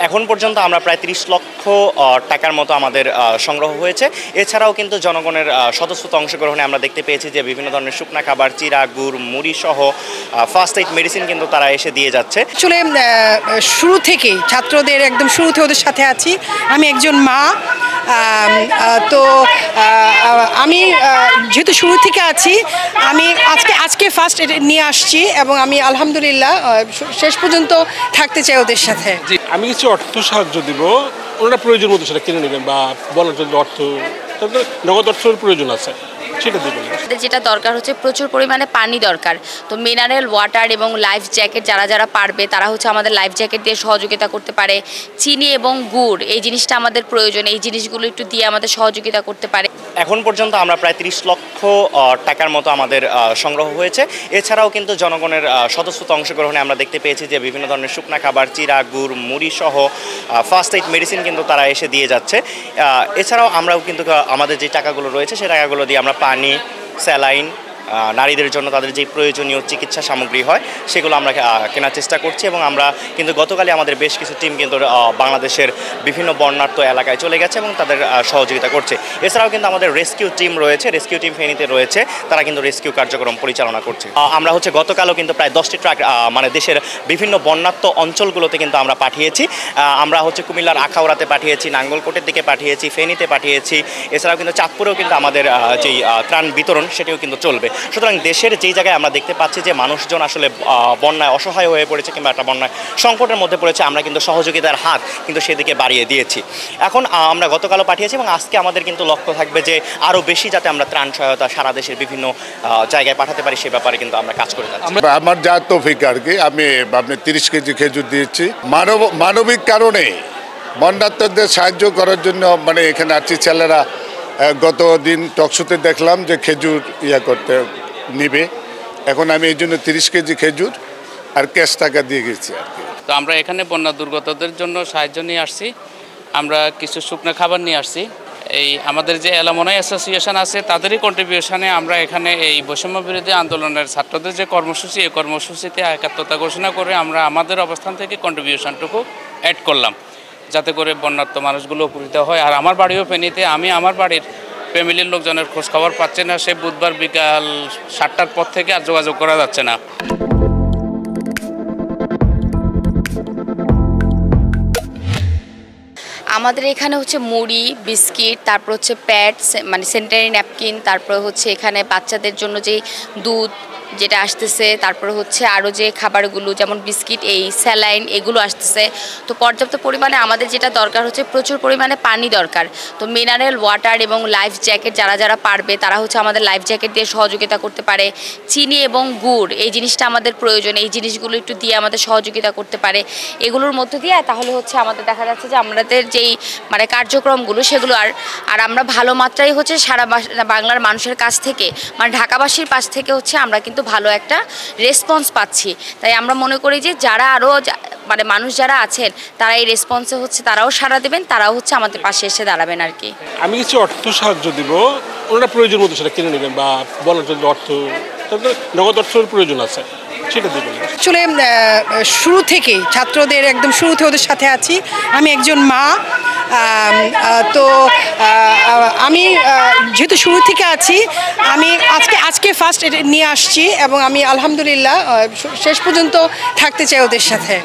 এখন পর্যন্ত আমরা প্রায় ৩০ লক্ষ টাকার মতো আমাদের সংগ্রহ হয়েছে। এছাড়াও কিন্তু জনগণের স্বতঃস্ফূর্ত অংশগ্রহণে আমরা দেখতে পেয়েছি যে বিভিন্ন ধরনের শুকনা খাবার, চিরা, গুড়, মুড়ি সহ ফার্স্ট এইড মেডিসিন কিন্তু তারা এসে দিয়ে যাচ্ছে। আসলে শুরু থেকেই ছাত্রদের একদম শুরুতে ওদের সাথে আছি। আমি একজন মা, তো আমি যেহেতু শুরু থেকে আছি, আমি আজকে ফার্স্ট এটা নিয়ে আসছি এবং আমি আলহামদুলিল্লাহ শেষ পর্যন্ত থাকতে চাই ওদের সাথে। আমি কিছু অর্থ সাহায্য দিব, ওনারা প্রয়োজন মতো সেটা কিনে নেবেন বা বলার জন্য অর্থ, নগদ অর্থের প্রয়োজন আছে সেটা দেবেন। যেটা দরকার হচ্ছে প্রচুর পরিমাণে পানি দরকার, তো মিনারেল ওয়াটার এবং লাইফ জ্যাকেট যারা পারবে তারা হচ্ছে আমাদের লাইফ জ্যাকেট দিয়ে সহযোগিতা করতে পারে। চিনি এবং গুড় এই জিনিসটা আমাদের প্রয়োজন, এই জিনিসগুলো একটু দিয়ে আমাদের সহযোগিতা করতে পারে। এখন পর্যন্ত আমরা প্রায় ৩০ লক্ষ টাকার মতো আমাদের সংগ্রহ হয়েছে। এছাড়াও কিন্তু জনগণের স্বতঃস্ফূর্ত অংশগ্রহণে আমরা দেখতে পেয়েছি যে বিভিন্ন ধরনের শুকনা খাবার, চিরা, গুড়, মুড়ি সহ ফার্স্ট এইড মেডিসিন কিন্তু তারা এসে দিয়ে যাচ্ছে। এছাড়াও আমরাও কিন্তু আমাদের যে টাকাগুলো রয়েছে সেই টাকাগুলো দিয়ে আমরা পানি, স্যালাইন, নারীদের জন্য তাদের যে প্রয়োজনীয় চিকিৎসা সামগ্রী হয় সেগুলো আমরা কেনার চেষ্টা করছি। এবং আমরা কিন্তু গতকালই আমাদের বেশ কিছু টিম কিন্তু বাংলাদেশের বিভিন্ন বন্যার্ত এলাকায় চলে গেছে এবং তাদের সহযোগিতা করছে। এছাড়াও কিন্তু আমাদের রেস্কিউ টিম রয়েছে, রেস্কিউ টিম ফেনীতে রয়েছে, তারা কিন্তু রেস্কিউ কার্যক্রম পরিচালনা করছে। আমরা হচ্ছে গতকালও কিন্তু প্রায় 10টি ট্রাক মানে দেশের বিভিন্ন বন্যার্ত অঞ্চলগুলোতে কিন্তু আমরা পাঠিয়েছি। আমরা হচ্ছে কুমিল্লার আখাউড়াতে পাঠিয়েছি, নাঙ্গলকোটের দিকে পাঠিয়েছি, ফেনীতে পাঠিয়েছি। এছাড়াও কিন্তু চাঁদপুরেও কিন্তু আমাদের যেই ত্রাণ বিতরণ সেটিও কিন্তু চলবে। সুতরাং দেশের যেই জায়গায় আমরা দেখতে পাচ্ছি যে মানুষজন আসলে বন্যায় অসহায় হয়ে পড়েছে কিংবা একটা বন্যায় সংকটের মধ্যে পড়েছে, আমরা কিন্তু সহযোগিতার হাত কিন্তু সেদিকে বাড়িয়ে দিয়েছি। এখন আমরা গতকালও পাঠিয়েছি এবং আজকে আমাদের কিন্তু লক্ষ্য থাকবে যে আরও বেশি যাতে আমরা ত্রাণ সহায়তা সারা দেশের বিভিন্ন জায়গায় পাঠাতে পারি, সে ব্যাপারে কিন্তু আমরা কাজ করে যাচ্ছি। আমার যা তৌফিক আর কি, আমি 30 কেজি খেজুর দিয়েছি মানবিক কারণে বন্যার্তদের সাহায্য করার জন্য। মানে এখানে আসছি, ছেলেরা গত দিন টকশোতে দেখলাম যে খেজুর করতে নিবে, এখন আমি এই জন্য 30 কেজি খেজুর আর ক্যাশ টাকা দিয়ে গেছি আর কি। তো আমরা এখানে বন্যা দুর্গতদের জন্য সাহায্য নিয়ে আসছি, আমরা কিছু শুকনো খাবার নিয়ে আসছি। এই আমাদের যে এলামনাই অ্যাসোসিয়েশন আছে তাদেরই কন্ট্রিবিউশনে আমরা এখানে এই বৈষম্য বিরোধী আন্দোলনের ছাত্রদের যে কর্মসূচি, এই কর্মসূচিতে একাত্মতা ঘোষণা করে আমরা আমাদের অবস্থান থেকে কন্ট্রিবিউশনটুকু অ্যাড করলাম, যাতে করে বন্যার্ত মানুষগুলো উপকৃত হয়। আর আমার বাড়িও ফেনীতে, আমি আমার বাড়ির ফ্যামিলির লোকজনের খোঁজ খবর পাচ্ছে না, সে বুধবার বিকাল 7টার পর থেকে আর যোগাযোগ করা যাচ্ছে না। আমাদের এখানে হচ্ছে মুড়ি, বিস্কিট, তারপর হচ্ছে প্যাডস মানে স্যানিটারি ন্যাপকিন, তারপর হচ্ছে এখানে বাচ্চাদের জন্য যে দুধ যেটা আসতেছে, তারপরে হচ্ছে আরও যে খাবারগুলো যেমন বিস্কিট, এই স্যালাইন এগুলো আসতেছে। তো পর্যাপ্ত পরিমাণে আমাদের যেটা দরকার হচ্ছে প্রচুর পরিমাণে পানি দরকার, তো মিনারেল ওয়াটার এবং লাইফ জ্যাকেট যারা পারবে তারা হচ্ছে আমাদের লাইফ জ্যাকেট দিয়ে সহযোগিতা করতে পারে। চিনি এবং গুড় এই জিনিসটা আমাদের প্রয়োজন, এই জিনিসগুলো একটু দিয়ে আমাদের সহযোগিতা করতে পারে। এগুলোর মধ্য দিয়ে তাহলে হচ্ছে আমাদের দেখা যাচ্ছে যে আমাদের যেই মানে কার্যক্রমগুলো সেগুলো আর আমরা ভালো মাত্রায় হচ্ছে সারা বাংলার মানুষের কাছ থেকে, মানে ঢাকাবাসীর পাশ থেকে হচ্ছে আমরা কিন্তু ভালো একটা রেসপন্স পাচ্ছি। তাই আমরা মনে করি যে যারা আরও মানে মানুষ যারা আছেন তারা এই রেসপন্সে হচ্ছে তারাও সাড়া দেবেন, তারাও হচ্ছে আমাদের পাশে এসে দাঁড়াবেন আর কি। আমি কিছু অর্থ সাহায্য দিব, ওনারা প্রয়োজন মতো সেটা কিনে নেবেন বা বলার জন্য অর্থ, নগদ অর্থের প্রয়োজন আছে সেটা দেবেন। আসলে শুরু থেকেই ছাত্রদের একদম শুরুতে ওদের সাথে আছি। আমি একজন মা, তো আমি যেহেতু শুরু থেকে আছি, আমি আজকে ফার্স্ট এটা নিয়ে আসছি এবং আমি আলহামদুলিল্লাহ শেষ পর্যন্ত থাকতে চাই ওদের সাথে।